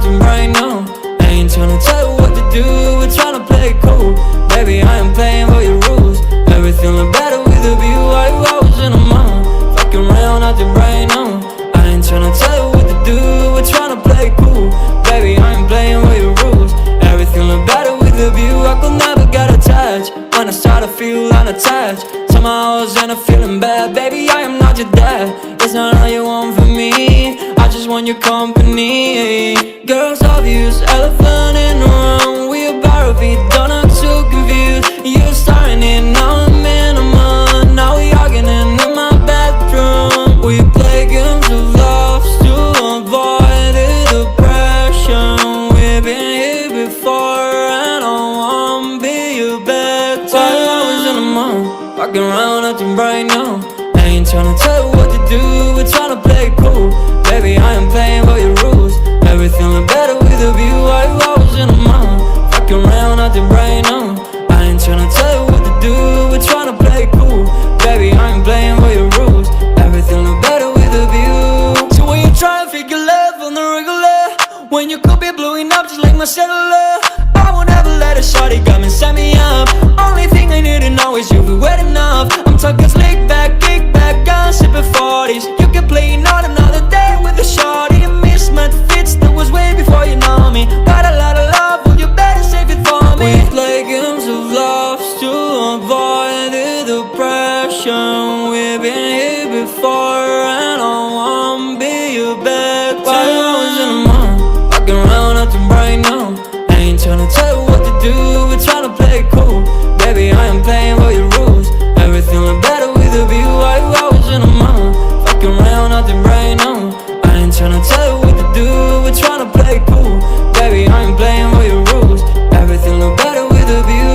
nothing right now. I ain't tryna tell you what to do, we're tryna play it cool. Baby, I am playing by your rules. Everything look better with a view. Why you always in a mind? Fucking around, nothing right now. I ain't tryna tell you what to do, we're tryna play it cool. Baby, I ain't playing by your rules. Everything look better with a view. I could never get attached when I start to feel unattached. Somehow I was in a feeling bad. Baby, I am not your dad. It's not all you want from me, I just want your company. Girls obvious, elephant in the room. We about to be done, I'm too confused. You're starting it, now I'm in a month. Now we arguing in my bedroom. We play games of love to avoid the depression. We've been here before and I wanna be your bed. 12 hours in a month, walking around nothing right now. I ain't tryna tell you what to do, we're tryna play it cool. Baby, I am playing by your rules. Everything look better with a view. Why you always in a mind? Fucking around nothing right now. I ain't tryna tell you what to do, we're tryna play it cool. Baby, I ain't playing by your rules. Everything look better with a view. So when you try to figure love on the regular, when you could be blowing up just like my cellular, I won't ever let a shawty come and set me up. Only thing I need to know is you be wet enough. I'm talking slick back, kick back, gun sipping 40s. You can play not another day with a shawty. A mismatch fits that was way before you know me. Got a lot of love, well you better save it for me. We play games of love to avoid the depression. We've been here before and I wanna be your bed. 12 hours in a month, walking around nothing right now. I ain't tryna tell you what to do, we're tryna play it cool. Baby, I am playing by your rules. Everything look better with a view. Why you always in a mind? Fucking around nothing right now. I ain't tryna tell you what to do, we're tryna play it cool. Baby, I ain't playing by your rules. Everything look better with a view.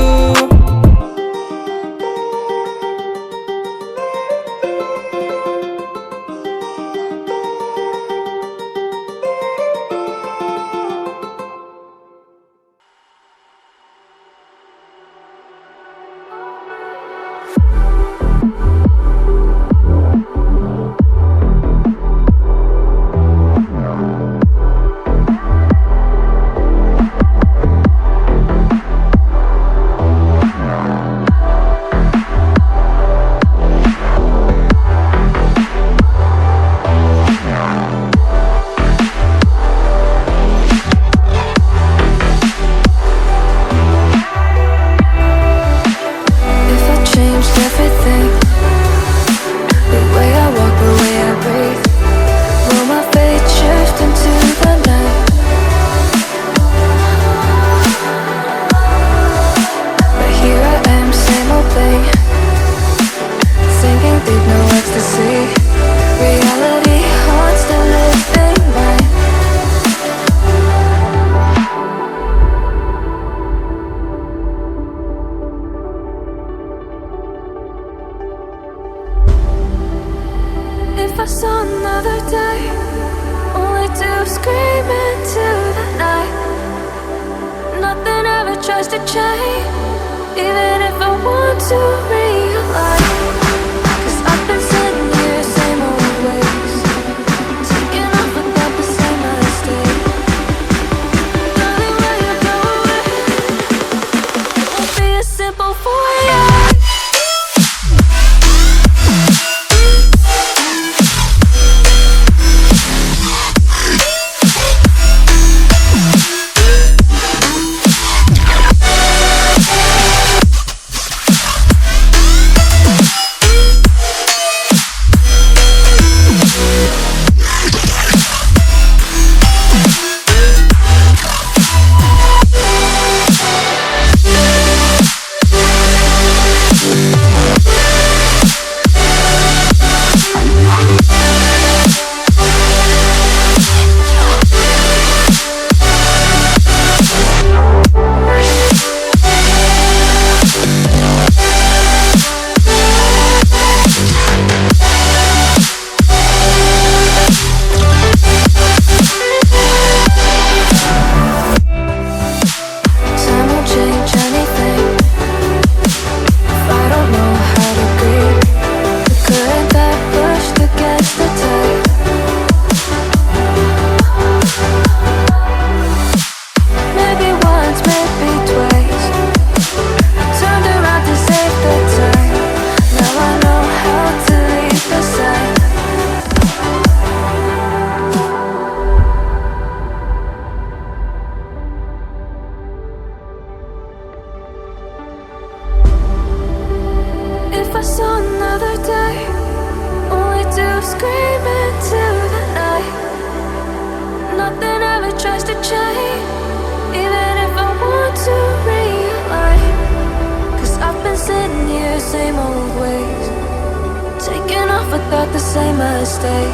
without the same mistake.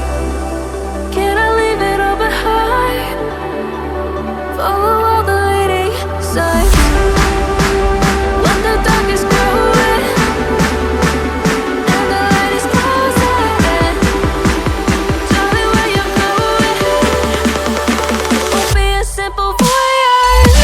Can I leave it all behind? Follow all the leading signs. When the dark is growing and the light is closing in, tell me where you're going. Won't be a simple voyage.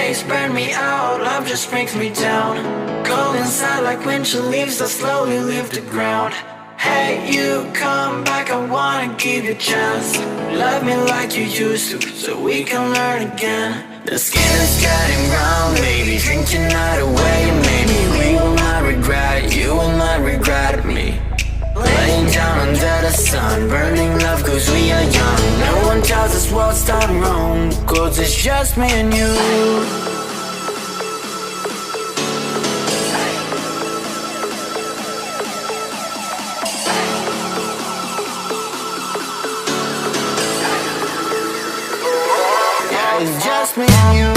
days burn me out, love just brings me down. Cold inside like winter leaves that slowly leave the ground. Hey, you come back, I wanna give you a chance. Love me like you used to, so we can learn again. The skin is getting brown, baby, drink your night away. Maybe we will not regret it, you will not regret me. Laying down under the sun, burning love cause we are young. No one tells us what's done wrong, cause it's just me and you. Yeah, it's just me and you.